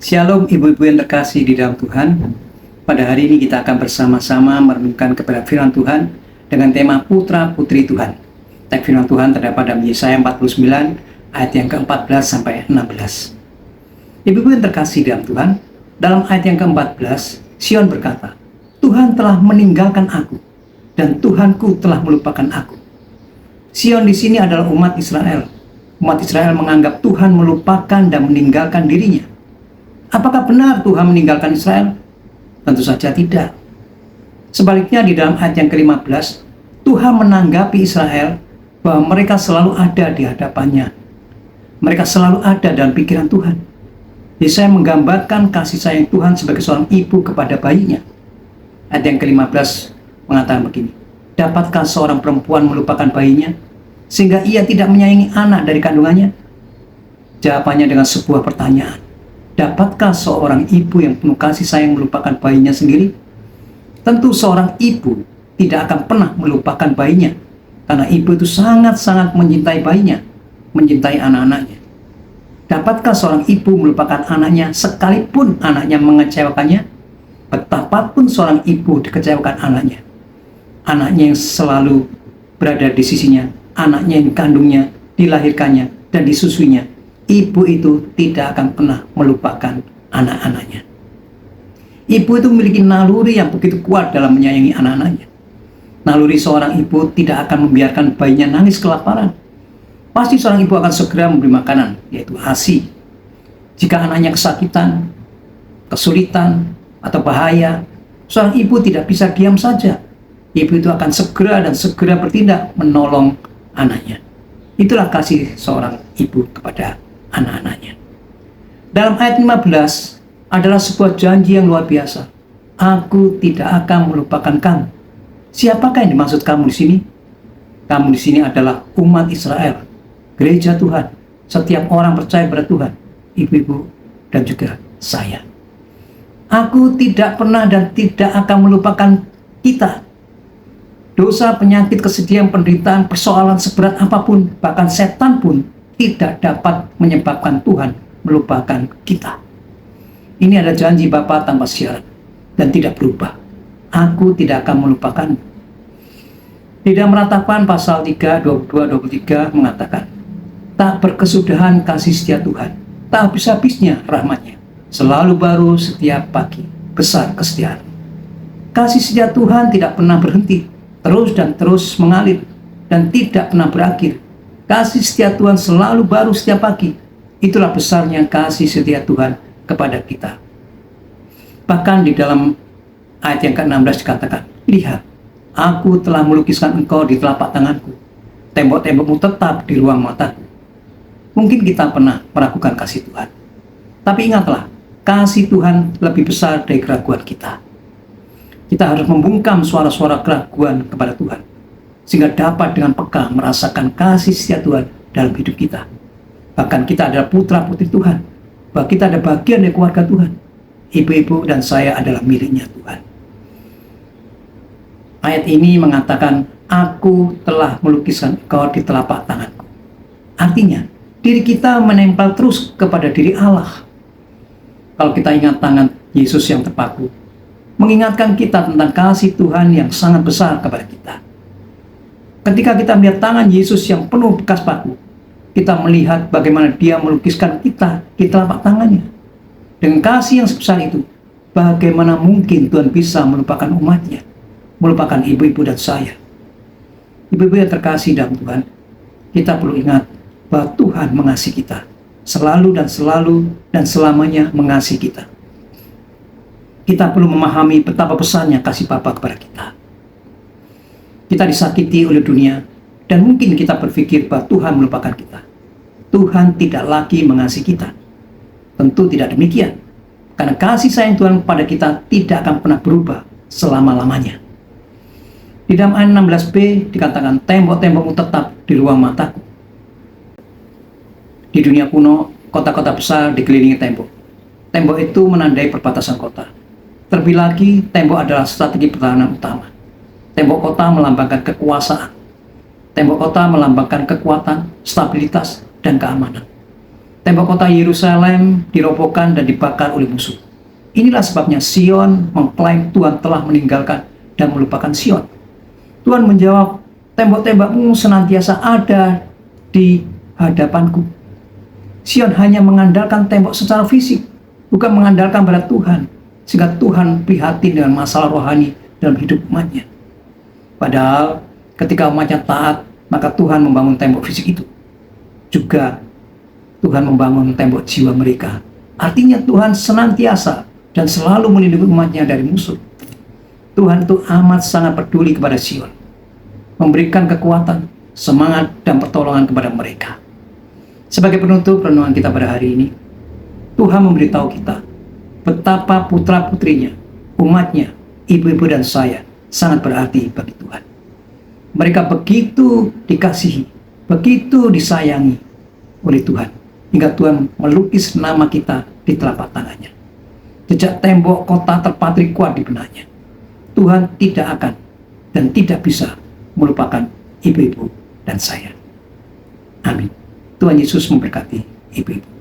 Shalom ibu-ibu yang terkasih di dalam Tuhan. Pada hari ini kita akan bersama-sama merenungkan kepada firman Tuhan dengan tema Putra Putri Tuhan. Teks firman Tuhan terdapat dalam Yesaya 49 ayat yang ke-14 sampai 16. Ibu-ibu yang terkasih di dalam Tuhan, dalam ayat yang ke-14, Sion berkata, Tuhan telah meninggalkan aku dan Tuhanku telah melupakan aku. Sion di sini adalah umat Israel. Umat Israel menganggap Tuhan melupakan dan meninggalkan dirinya. Apakah benar Tuhan meninggalkan Israel? Tentu saja tidak. Sebaliknya di dalam ayat yang ke-15, Tuhan menanggapi Israel bahwa mereka selalu ada di hadapannya. Mereka selalu ada dalam pikiran Tuhan. Yesaya menggambarkan kasih sayang Tuhan sebagai seorang ibu kepada bayinya. Ayat yang ke-15 mengatakan begini, dapatkah seorang perempuan melupakan bayinya sehingga ia tidak menyayangi anak dari kandungannya? Jawabannya dengan sebuah pertanyaan. Dapatkah seorang ibu yang penuh kasih sayang melupakan bayinya sendiri? Tentu seorang ibu tidak akan pernah melupakan bayinya, karena ibu itu sangat-sangat mencintai bayinya, mencintai anak-anaknya. Dapatkah seorang ibu melupakan anaknya sekalipun anaknya mengecewakannya? Betapapun seorang ibu dikecewakan anaknya, anaknya yang selalu berada di sisinya, anaknya yang dikandungnya, dilahirkannya, dan disusuinya, ibu itu tidak akan pernah melupakan anak-anaknya. Ibu itu memiliki naluri yang begitu kuat dalam menyayangi anak-anaknya. Naluri seorang ibu tidak akan membiarkan bayinya nangis kelaparan. Pasti seorang ibu akan segera memberi makanan, yaitu ASI. Jika anaknya kesakitan, kesulitan, atau bahaya, seorang ibu tidak bisa diam saja. Ibu itu akan segera bertindak menolong anaknya. Itulah kasih seorang ibu kepada anak-anaknya. Dalam ayat 15 adalah sebuah janji yang luar biasa. Aku tidak akan melupakan kamu. Siapakah yang dimaksud kamu di sini? Kamu di sini adalah umat Israel, gereja Tuhan, setiap orang percaya pada Tuhan, ibu-ibu dan juga saya. Aku tidak pernah dan tidak akan melupakan kita. Dosa, penyakit, kesedihan, penderitaan, persoalan seberat apapun, bahkan setan pun tidak dapat menyebabkan Tuhan melupakan kita. Ini adalah janji Bapa tanpa syarat dan tidak berubah. Aku tidak akan melupakanmu. Di dalam Ratapan pasal 3, 22-23 mengatakan, tak berkesudahan kasih setia Tuhan, tak habis-habisnya rahmatnya, selalu baru setiap pagi, besar kesetiaan. Kasih setia Tuhan tidak pernah berhenti, terus dan terus mengalir, dan tidak pernah berakhir. Kasih setia Tuhan selalu baru setiap pagi. Itulah besarnya kasih setia Tuhan kepada kita. Bahkan di dalam ayat yang ke-16 dikatakan, lihat, aku telah melukiskan engkau di telapak tanganku. Tembok-tembokmu tetap di ruang mataku. Mungkin kita pernah meragukan kasih Tuhan. Tapi ingatlah, kasih Tuhan lebih besar dari keraguan kita. Kita harus membungkam suara-suara keraguan kepada Tuhan, sehingga dapat dengan peka merasakan kasih setia Tuhan dalam hidup kita. Bahkan kita adalah putra-putri Tuhan, bahwa kita ada bagian dari keluarga Tuhan. Ibu-ibu dan saya adalah miliknya Tuhan. Ayat ini mengatakan, aku telah melukiskan engkau di telapak tanganku. Artinya, diri kita menempel terus kepada diri Allah. Kalau kita ingat tangan Yesus yang terpaku, mengingatkan kita tentang kasih Tuhan yang sangat besar kepada kita. Ketika kita melihat tangan Yesus yang penuh bekas paku, kita melihat bagaimana dia melukiskan kita di telapak tangannya. Dengan kasih yang sebesar itu, bagaimana mungkin Tuhan bisa melupakan umatnya, melupakan ibu-ibu dan saya. Ibu-ibu yang terkasih dalam Tuhan, kita perlu ingat bahwa Tuhan mengasihi kita, selalu dan selamanya mengasihi kita. Kita perlu memahami betapa besarnya kasih Bapa kepada kita. Kita disakiti oleh dunia, dan mungkin kita berpikir bahwa Tuhan melupakan kita. Tuhan tidak lagi mengasihi kita. Tentu tidak demikian, karena kasih sayang Tuhan kepada kita tidak akan pernah berubah selama-lamanya. Di dalam ayat 16b dikatakan, tembok-tembokmu tetap di ruang mataku. Di dunia kuno, kota-kota besar dikelilingi tembok. Tembok itu menandai perbatasan kota. Terlebih lagi, tembok adalah strategi pertahanan utama. Tembok kota melambangkan kekuasaan. Tembok kota melambangkan kekuatan, stabilitas, dan keamanan. Tembok kota Yerusalem dirobohkan dan dibakar oleh musuh. Inilah sebabnya Sion mengklaim Tuhan telah meninggalkan dan melupakan Sion. Tuhan menjawab, tembok-tembokmu senantiasa ada di hadapanku. Sion hanya mengandalkan tembok secara fisik, bukan mengandalkan pada Tuhan, sehingga Tuhan prihatin dengan masalah rohani dalam hidup umatnya. Padahal ketika umatnya taat, maka Tuhan membangun tembok fisik itu. Juga Tuhan membangun tembok jiwa mereka. Artinya Tuhan senantiasa dan selalu melindungi umatnya dari musuh. Tuhan itu amat sangat peduli kepada Sion, memberikan kekuatan, semangat, dan pertolongan kepada mereka. Sebagai penutup renungan kita pada hari ini, Tuhan memberitahu kita betapa putra-putrinya, umatnya, ibu-ibu dan saya sangat berarti bagi Tuhan. Mereka begitu dikasihi, begitu disayangi oleh Tuhan, hingga Tuhan melukis nama kita di telapak tangannya. Jejak tembok kota terpatri kuat di benaknya. Tuhan tidak akan dan tidak bisa melupakan ibu-ibu dan saya. Amin. Tuhan Yesus memberkati ibu-ibu.